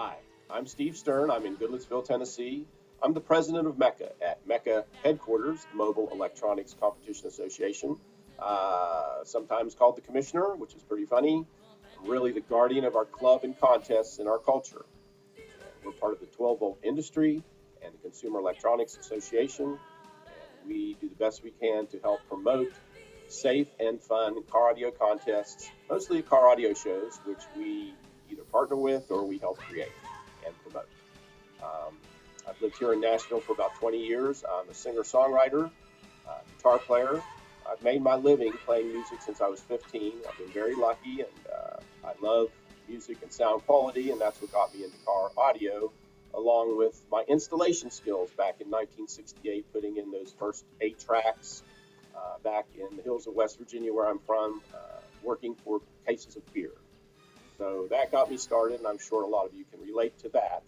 Hi, I'm Steve Stern. I'm in Goodlettsville, Tennessee. I'm the president of MECA at MECA Headquarters, Mobile Electronics Competition Association, sometimes called the commissioner, which is pretty funny. I'm really the guardian of our club and contests in our culture. We're part of the 12-volt industry and the Consumer Electronics Association, and we do the best we can to help promote safe and fun car audio contests, mostly car audio shows, which we either partner with or we help create and promote. I've lived here in Nashville for about 20 years. I'm a singer-songwriter, guitar player. I've made my living playing music since I was 15. I've been very lucky, and I love music and sound quality, and that's what got me into car audio, along with my installation skills back in 1968, putting in those first 8 tracks back in the hills of West Virginia, where I'm from, working for cases of beer. So that got me started, and I'm sure a lot of you can relate to that.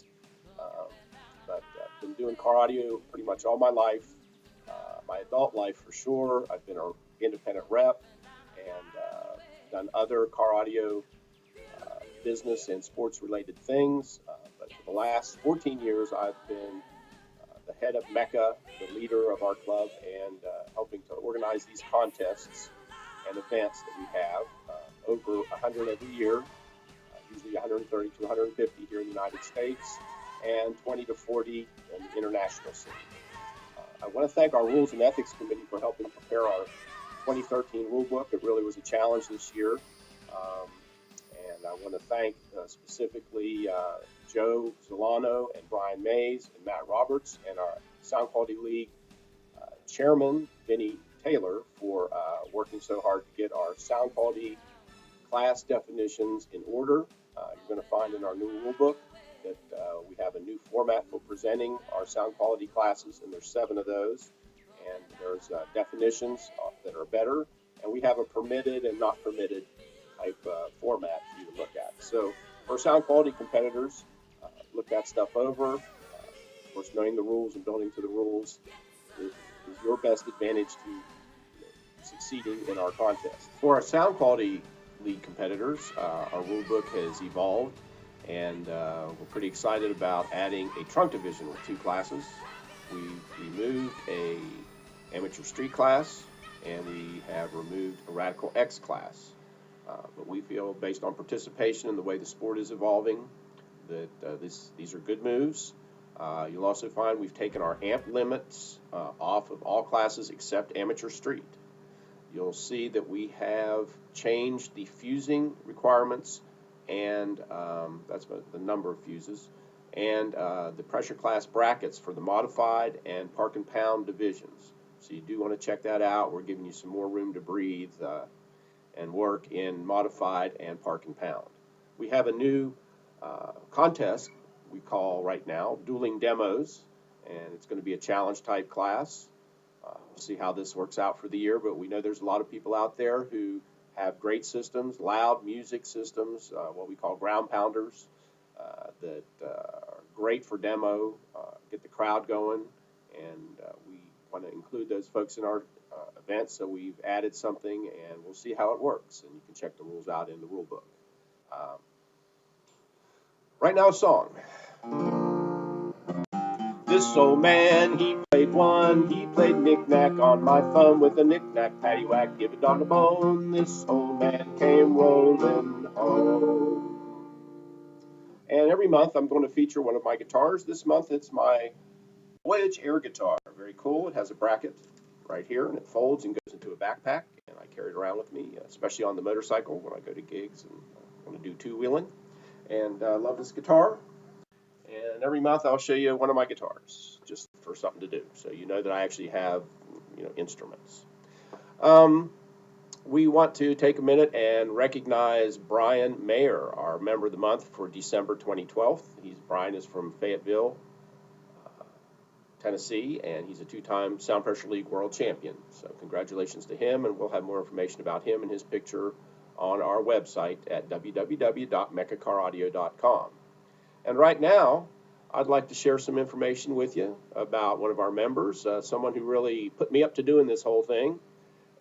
But I've been doing car audio pretty much all my life, my adult life for sure. I've been an independent rep and done other car audio business and sports-related things. But for the last 14 years, I've been the head of MECA, the leader of our club, and helping to organize these contests and events that we have, over 100 every year, usually 130 to 150 here in the United States, and 20 to 40 in the international scene. I want to thank our Rules and Ethics Committee for helping prepare our 2013 rule book. It really was a challenge this year. And I want to thank specifically Joe Solano and Brian Mays and Matt Roberts and our Sound Quality League chairman, Vinny Taylor, for working so hard to get our sound quality class definitions in order. You're going to find in our new rule book that we have a new format for presenting our sound quality classes, and there's 7 of those. And there's definitions that are better, and we have a permitted and not permitted type format for you to look at. So for sound quality competitors, look that stuff over. Of course, knowing the rules and building to the rules is your best advantage to succeeding in our contest. For our sound quality league competitors, our rule book has evolved, and we're pretty excited about adding a trunk division with 2 classes. We removed a amateur street class, and we have removed a Radical X class. But we feel, based on participation and the way the sport is evolving, that these are good moves. You'll also find we've taken our amp limits off of all classes except amateur street. You'll see that we have changed the fusing requirements, and that's the number of fuses, and the pressure class brackets for the modified and park and pound divisions. So you do want to check that out. We're giving you some more room to breathe and work in modified and park and pound. We have a new contest we call right now Dueling Demos, and it's going to be a challenge type class. We'll see how this works out for the year, but we know there's a lot of people out there who have great systems, loud music systems, what we call ground pounders, that are great for demo, get the crowd going, and we want to include those folks in our event, so we've added something, and we'll see how it works, and you can check the rules out in the rule book. Right now, a song. This old man, he played one, he played knick-knack on my thumb with a knick-knack, paddywhack, give a dog a bone. This old man came rolling home. And every month I'm going to feature one of my guitars. This month it's my Voyage air guitar. Very cool. It has a bracket right here, and it folds and goes into a backpack, and I carry it around with me, especially on the motorcycle when I go to gigs and want to do two-wheeling. And I love this guitar. And every month I'll show you one of my guitars, just for something to do, so you know that I actually have, instruments. We want to take a minute and recognize Brian Mayer, our Member of the Month for December 2012. Brian is from Fayetteville, Tennessee, and he's a 2-time Sound Pressure League World Champion. So congratulations to him, and we'll have more information about him and his picture on our website at www.mecacaraudio.com. And right now, I'd like to share some information with you about one of our members, someone who really put me up to doing this whole thing.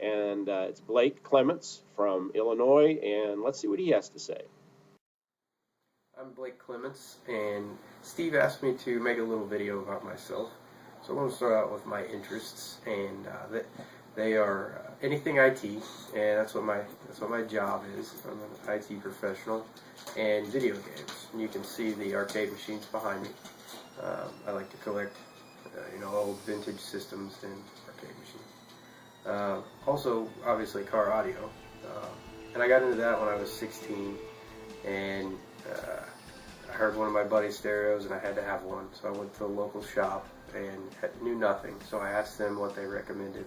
And it's Blake Clements from Illinois, and let's see what he has to say. I'm Blake Clements, and Steve asked me to make a little video about myself. So I want to start out with my interests, and they are anything IT, and that's what my job is. I'm an IT professional, and video games. And you can see the arcade machines behind me. I like to collect, old vintage systems and arcade machines. Also, obviously, car audio. And I got into that when I was 16, and I heard one of my buddy's stereos, and I had to have one. So I went to the local shop and knew nothing. So I asked them what they recommended.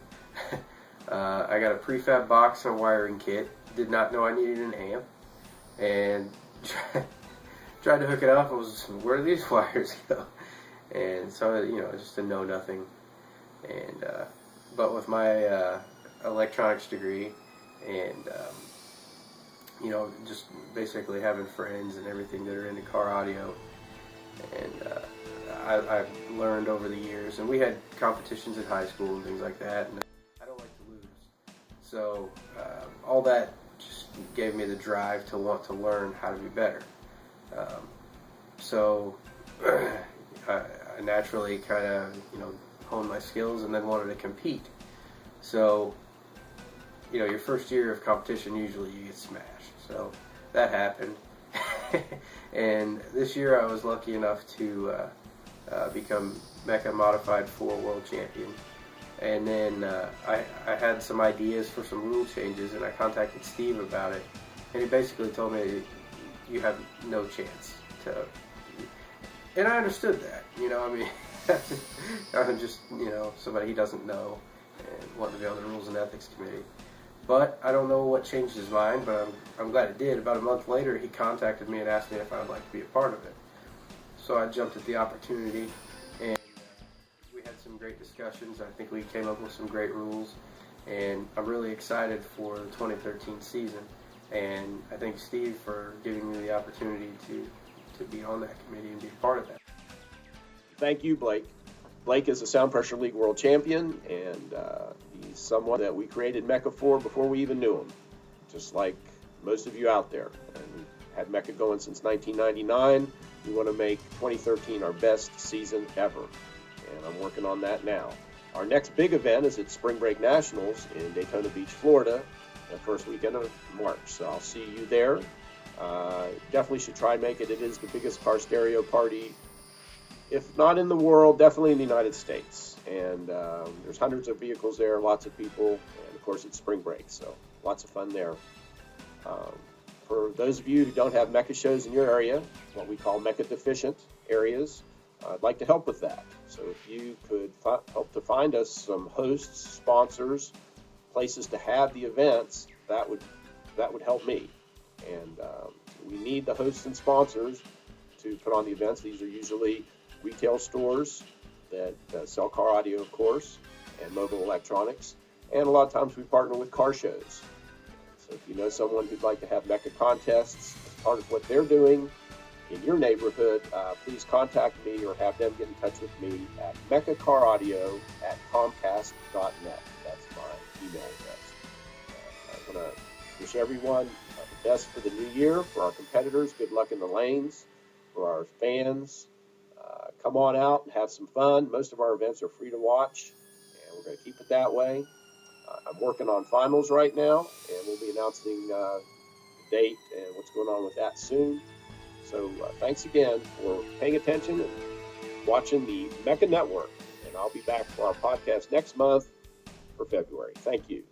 I got a prefab box and a wiring kit. Did not know I needed an amp, and tried to hook it up. I was, where do these wires go? And so just a know nothing. And but with my electronics degree, and just basically having friends and everything that are into car audio, and I've learned over the years, and we had competitions in high school and things like that, and I don't like to lose. So all that just gave me the drive to want to learn how to be better. So I naturally kind of honed my skills and then wanted to compete. So your first year of competition, usually you get smashed. So that happened. And this year I was lucky enough to become MECA Modified 4 World Champion. And then I had some ideas for some rule changes, and I contacted Steve about it. And he basically told me, you have no chance to... And I understood that, I'm just, somebody he doesn't know and wanting to be on the Rules and Ethics Committee. But I don't know what changed his mind, but I'm glad it did. About a month later, he contacted me and asked me if I would like to be a part of it. So I jumped at the opportunity, and we had some great discussions. I think we came up with some great rules, and I'm really excited for the 2013 season. And I thank Steve for giving me the opportunity to be on that committee and be a part of that. Thank you, Blake. Blake is a Sound Pressure League world champion, and he's someone that we created MECA for before we even knew him, just like most of you out there. And we've had MECA going since 1999. We want to make 2013 our best season ever, and I'm working on that now. Our next big event is at Spring Break Nationals in Daytona Beach, Florida, the first weekend of March, so I'll see you there. Definitely should try and make it. It is the biggest car stereo party, if not in the world, definitely in the United States. And there's hundreds of vehicles there, lots of people, and of course it's spring break, so lots of fun there. For those of you who don't have MECA shows in your area, what we call MECA deficient areas, I'd like to help with that. So if you could help to find us some hosts, sponsors, places to have the events, that would help me. And we need the hosts and sponsors to put on the events. These are usually retail stores that sell car audio, of course, and mobile electronics. And a lot of times we partner with car shows. So if you know someone who'd like to have MECA contests as part of what they're doing in your neighborhood, please contact me or have them get in touch with me at mecacaraudio@comcast.net. That's my email address. I want to wish everyone the best for the new year. For our competitors, good luck in the lanes. For our fans, come on out and have some fun. Most of our events are free to watch, and we're going to keep it that way. I'm working on finals right now, and we'll be announcing the date and what's going on with that soon. So thanks again for paying attention and watching the MECA Network, and I'll be back for our podcast next month for February. Thank you.